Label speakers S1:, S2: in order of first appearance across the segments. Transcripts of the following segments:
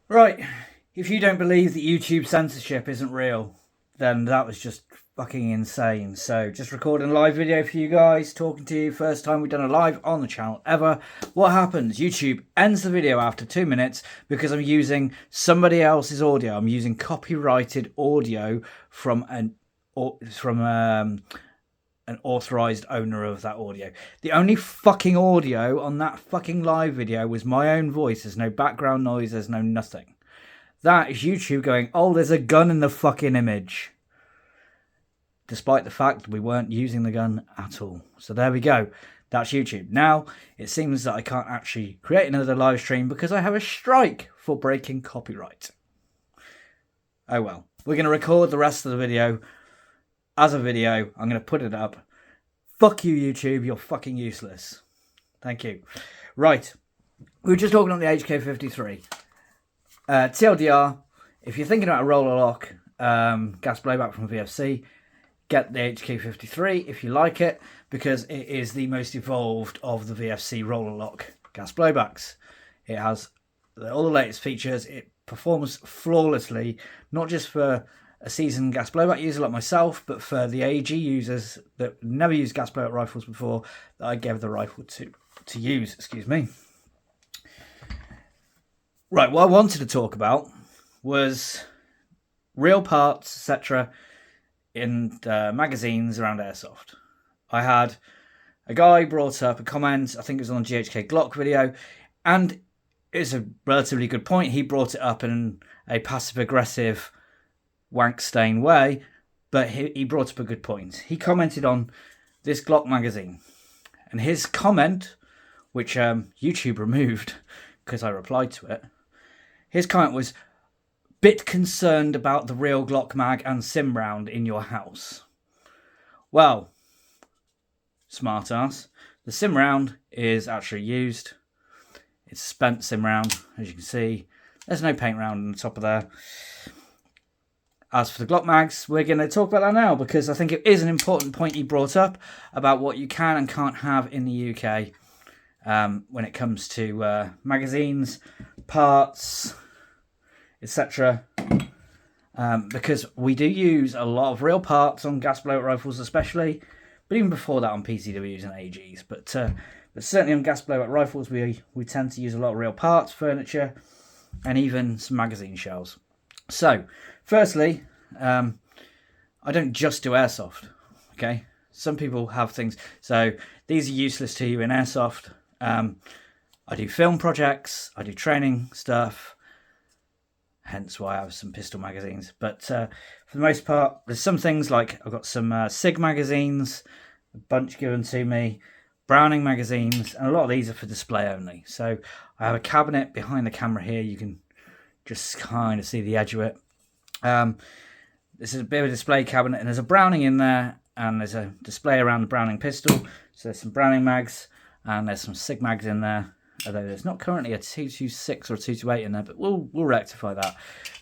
S1: Right, if you don't believe that YouTube censorship isn't real, then that was just fucking insane. So, just recording a live video for you guys, talking to you. First time we've done a live on the channel ever. What happens? YouTube ends the video after 2 minutes because I'm using somebody else's audio. I'm using copyrighted audio from an authorized owner of that audio. The only fucking audio on that fucking live video was my own voice. There's no background noise, there's no nothing. That is YouTube going, oh, there's a gun in the fucking image. Despite the fact we weren't using the gun at all. So there we go. That's YouTube. Now, it seems that I can't actually create another live stream because I have a strike for breaking copyright. Oh well. We're going to record the rest of the video as a video. I'm going to put it up. Fuck you, YouTube. You're fucking useless. Thank you. Right. We were just talking on the HK53. TLDR, if you're thinking about a roller lock gas blowback from VFC, get the HK53 if you like it, because it is the most evolved of the VFC roller lock gas blowbacks. It has all the latest features. It performs flawlessly, not just for a seasoned gas blowback user like myself, but for the AG users that never used gas blowback rifles before, that I gave the rifle to use. Excuse me. Right, what I wanted to talk about was real parts, etc., in magazines around Airsoft. I had a guy brought up a comment, I think it was on the GHK Glock video, and it's a relatively good point. He brought it up in a passive-aggressive, wank-stain way, but he brought up a good point. He commented on this Glock magazine, and his comment, which YouTube removed because I replied to it, his comment was, bit concerned about the real Glock mag and sim round in your house. Well, smart ass, the sim round is actually used. It's a spent sim round, as you can see. There's no paint round on the top of there. As for the Glock mags, we're going to talk about that now because I think it is an important point he brought up about what you can and can't have in the UK when it comes to magazines, parts, etc. Because we do use a lot of real parts on gas blowout rifles especially, but even before that on PCWs and AGs. But certainly on gas blowout rifles we tend to use a lot of real parts, furniture, and even some magazine shells. So, firstly, I don't just do Airsoft, okay? Some people have things, so these are useless to you in Airsoft. I do film projects, I do training stuff, hence why I have some pistol magazines. But for the most part, there's some things like I've got some SIG magazines, a bunch given to me, Browning magazines, and a lot of these are for display only. So I have a cabinet behind the camera here. You can just kind of see the edge of it. This is a bit of a display cabinet, and there's a Browning in there, and there's a display around the Browning pistol. So there's some Browning mags, and there's some SIG mags in there. Although there's not currently a 226 or a 228 in there, but we'll rectify that.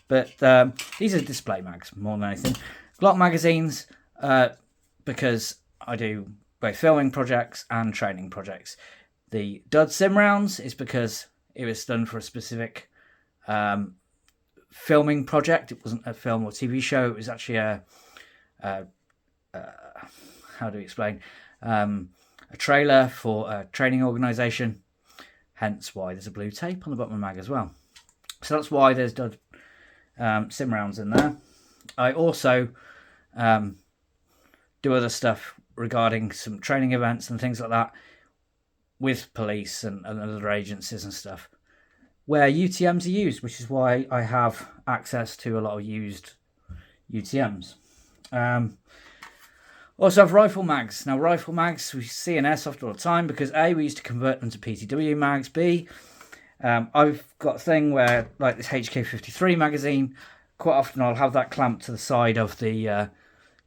S1: But these are display mags more than anything. Glock magazines, because I do both filming projects and training projects. The dud sim rounds is because it was done for a specific filming project. It wasn't a film or TV show. It was actually how do we explain? A trailer for a training organisation. Hence why there's a blue tape on the bottom of the mag as well. So that's why there's dud sim rounds in there. I also do other stuff regarding some training events and things like that with police and other agencies and stuff where UTMs are used, which is why I have access to a lot of used UTMs. Also have rifle mags. Now rifle mags we see in Airsoft all the time because A, we used to convert them to PTW mags. B, I've got a thing where, like this HK53 magazine, quite often I'll have that clamped to the side of the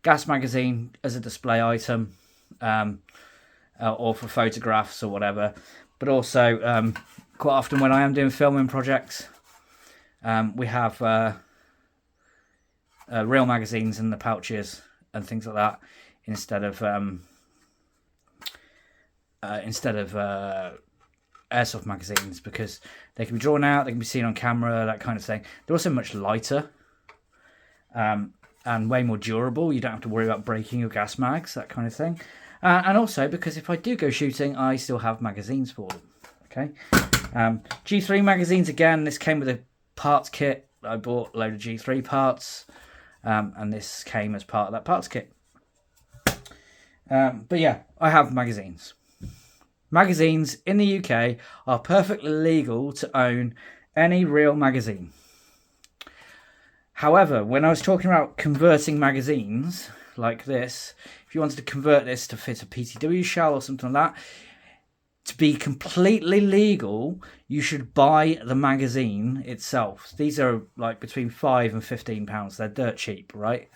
S1: gas magazine as a display item, or for photographs or whatever. But also, quite often when I am doing filming projects, we have real magazines in the pouches and things like that, instead of airsoft magazines because they can be drawn out, they can be seen on camera, that kind of thing. They're also much lighter and way more durable. You don't have to worry about breaking your gas mags, that kind of thing. And also because if I do go shooting, I still have magazines for them. Okay. G3 magazines, again, this came with a parts kit. I bought a load of G3 parts, and this came as part of that parts kit. But yeah, I have magazines. Magazines in the UK are perfectly legal to own any real magazine. However, when I was talking about converting magazines like this, if you wanted to convert this to fit a PTW shell or something like that, to be completely legal, you should buy the magazine itself. These are like between £5 and £15. They're dirt cheap, right?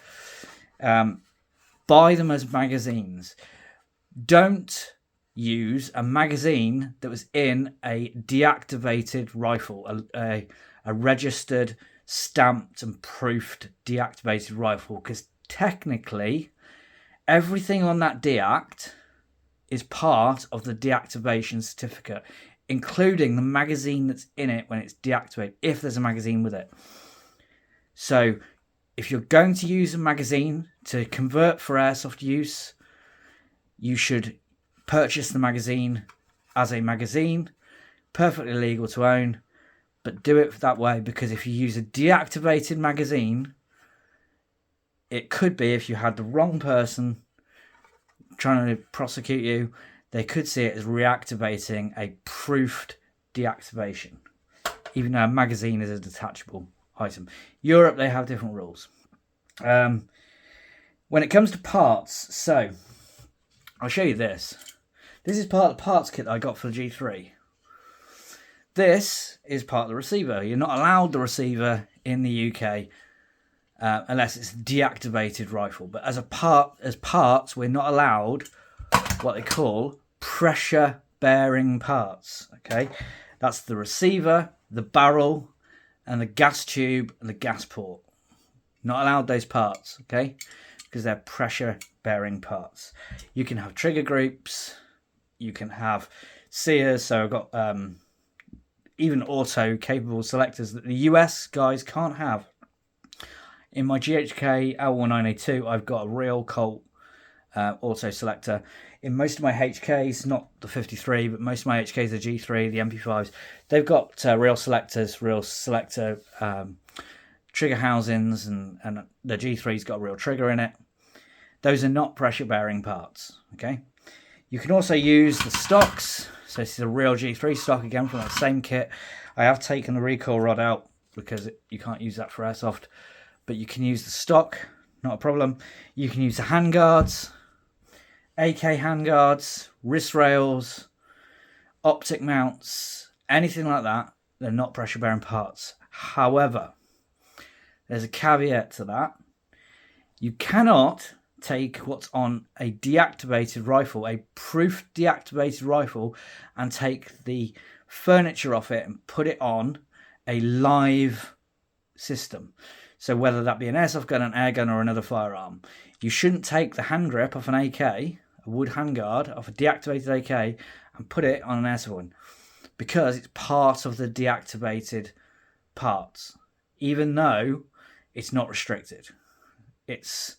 S1: Buy them as magazines. Don't use a magazine that was in a deactivated rifle, a registered, stamped and proofed deactivated rifle, because technically everything on that deact is part of the deactivation certificate, including the magazine that's in it when it's deactivated, if there's a magazine with it. So if you're going to use a magazine to convert for airsoft use, you should purchase the magazine as a magazine, perfectly legal to own, but do it that way, because if you use a deactivated magazine, it could be, if you had the wrong person trying to prosecute you, they could see it as reactivating a proofed deactivation, even though a magazine is a detachable item. Europe, they have different rules. When it comes to parts, so I'll show you this. This is part of the parts kit that I got for the G3. This is part of the receiver. You're not allowed the receiver in the UK unless it's a deactivated rifle. But as parts, we're not allowed what they call pressure-bearing parts. Okay, that's the receiver, the barrel, and the gas tube and the gas port. Not allowed those parts. Okay, because they're pressure-bearing parts. You can have trigger groups. You can have sears. So I've got even auto-capable selectors that the US guys can't have. In my GHK L19A2, I've got a real Colt auto selector. In most of my HKs, not the 53, but most of my HKs, the G3, the MP5s, they've got real selectors, real selector trigger housings, and the G3's got a real trigger in it. Those are not pressure-bearing parts, okay? You can also use the stocks. So this is a real G3 stock, again, from that same kit. I have taken the recoil rod out because you can't use that for airsoft. But you can use the stock, not a problem. You can use the handguards, AK handguards, wrist rails, optic mounts, anything like that. They're not pressure-bearing parts. However, there's a caveat to that. You cannot take what's on a deactivated rifle, a proof deactivated rifle, and take the furniture off it and put it on a live system. So whether that be an airsoft gun, an air gun, or another firearm, you shouldn't take the hand grip off an AK, a wood handguard, off a deactivated AK, and put it on an airsoft gun, because it's part of the deactivated parts, even though it's not restricted. It's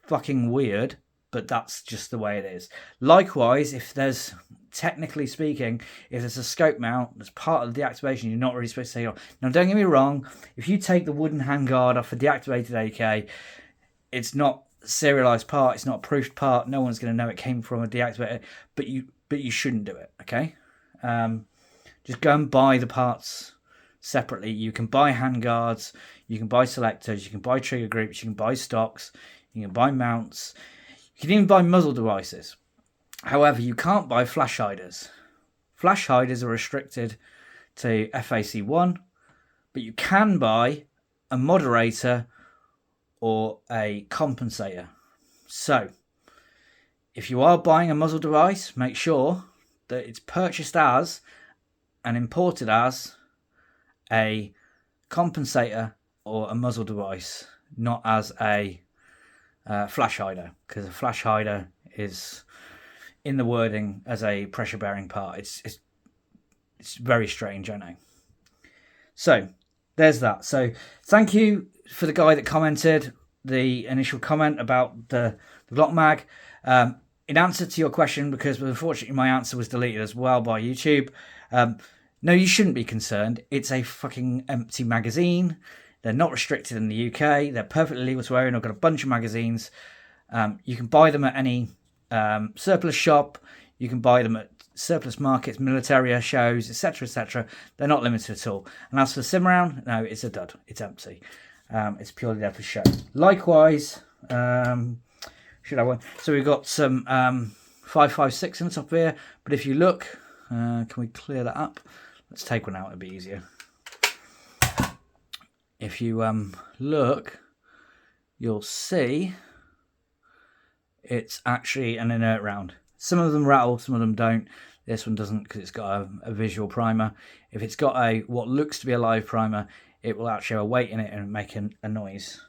S1: fucking weird, but that's just the way it is. Likewise, if there's, technically speaking, if there's a scope mount that's part of the deactivation, you're not really supposed to take it off. Now, don't get me wrong, if you take the wooden handguard off a deactivated AK, it's not a serialized part, it's not a proofed part, no one's going to know it came from a deactivated, but you shouldn't do it, okay? Just go and buy the parts separately. You can buy handguards, you can buy selectors, you can buy trigger groups, you can buy stocks, you can buy mounts, you can even buy muzzle devices. However, you can't buy flash hiders. Flash hiders are restricted to FAC 1, but you can buy a moderator or a compensator. So, if you are buying a muzzle device, make sure that it's purchased as and imported as a compensator or a muzzle device, not as a flash hider, because a flash hider is in the wording as a pressure bearing part. It's It's very strange, I know. So there's that. So thank you for the guy that commented the initial comment about the Glock mag. In answer to your question, because unfortunately my answer was deleted as well by YouTube, no, you shouldn't be concerned. It's a fucking empty magazine. They're not restricted in the UK. They're perfectly legal to own. I've got a bunch of magazines. You can buy them at any surplus shop. You can buy them at surplus markets, military shows, etc., etc. They're not limited at all. And as for the sim round, no, it's a dud. It's empty. It's purely there for show. Likewise, should I one? So we've got some 5.56 on the top here. But if you look, can we clear that up? Let's take one out. It'll be easier. If you look, you'll see it's actually an inert round. Some of them rattle, some of them don't. This one doesn't because it's got a visual primer. If it's got a what looks to be a live primer, it will actually have a weight in it and make a noise.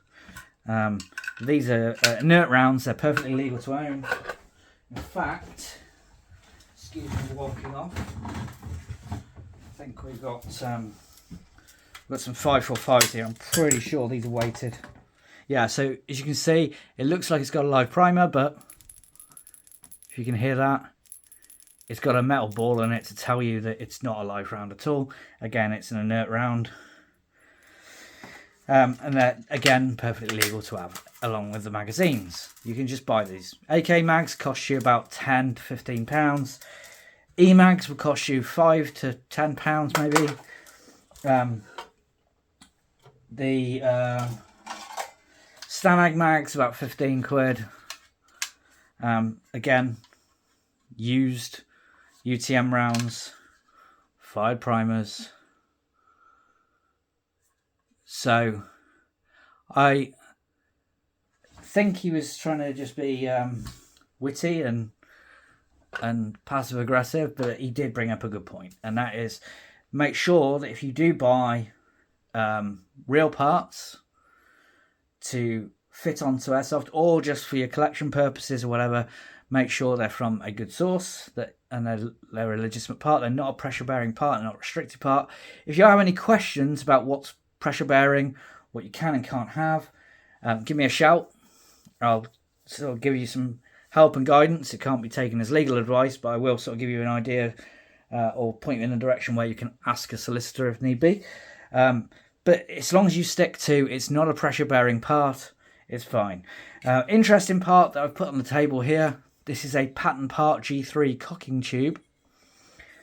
S1: These are inert rounds. They're perfectly legal to own. In fact, excuse me for walking off. I think we've got some 5.45s here. I'm pretty sure these are weighted. Yeah, so as you can see, it looks like it's got a live primer, but if you can hear that, it's got a metal ball in it to tell you that it's not a live round at all. Again, it's an inert round. And they're, again, perfectly legal to have, along with the magazines. You can just buy these. AK mags cost you about £10 to £15. E-mags will cost you £5 to £10 maybe. The Stanag mags about 15 quid. Again, used UTM rounds, fired primers. So I think he was trying to just be witty and passive aggressive, but he did bring up a good point, and that is make sure that if you do buy real parts to fit onto Airsoft or just for your collection purposes or whatever, make sure they're from a good source and they're a legitimate part. They're not a pressure bearing part, they're not a restricted part. If you have any questions about what's pressure bearing, what you can and can't have, give me a shout. I'll sort of give you some help and guidance. It can't be taken as legal advice, but I will sort of give you an idea or point you in a direction where you can ask a solicitor if need be. But as long as you stick to it's not a pressure bearing part, it's fine. Interesting part that I've put on the table here. This is a pattern part G3 cocking tube.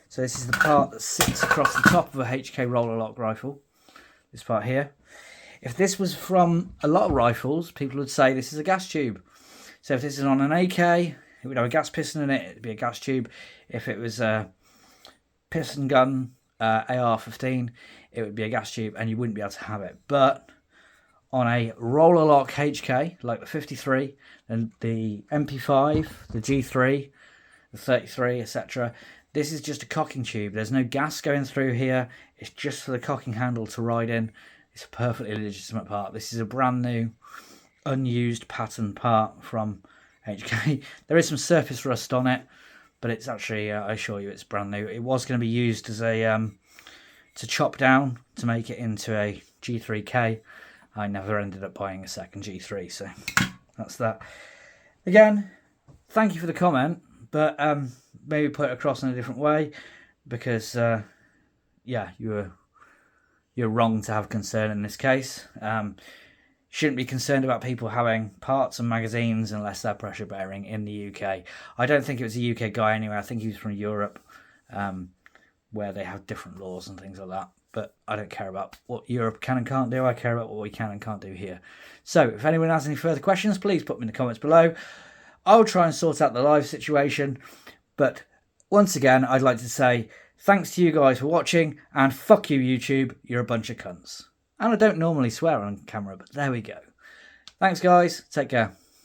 S1: So this is the part that sits across the top of a HK roller lock rifle. This part here. If this was from a lot of rifles, people would say this is a gas tube. So if this is on an AK, it would have a gas piston in it. It'd be a gas tube. If it was a piston gun, AR-15, it would be a gas tube, and you wouldn't be able to have it. But on a roller lock HK, like the 53, and the MP5, the G3, the 33, etc., this is just a cocking tube. There's no gas going through here. It's just for the cocking handle to ride in. It's a perfectly legitimate part. This is a brand new, unused pattern part from HK. There is some surface rust on it, but it's actually, I assure you, it's brand new. It was going to be used as a to chop down to make it into a G3K. I never ended up buying a second G3, so that's that. Again, thank you for the comment, but maybe put it across in a different way, because yeah, you're wrong to have concern in this case. Shouldn't be concerned about people having parts and magazines unless they're pressure bearing in the UK. I don't think it was a UK guy anyway. I think he was from Europe, where they have different laws and things like that. But I don't care about what Europe can and can't do. I care about what we can and can't do here. So if anyone has any further questions, please put them in the comments below. I'll try and sort out the live situation. But once again, I'd like to say thanks to you guys for watching, and fuck you, YouTube. You're a bunch of cunts. And I don't normally swear on camera, but there we go. Thanks, guys. Take care.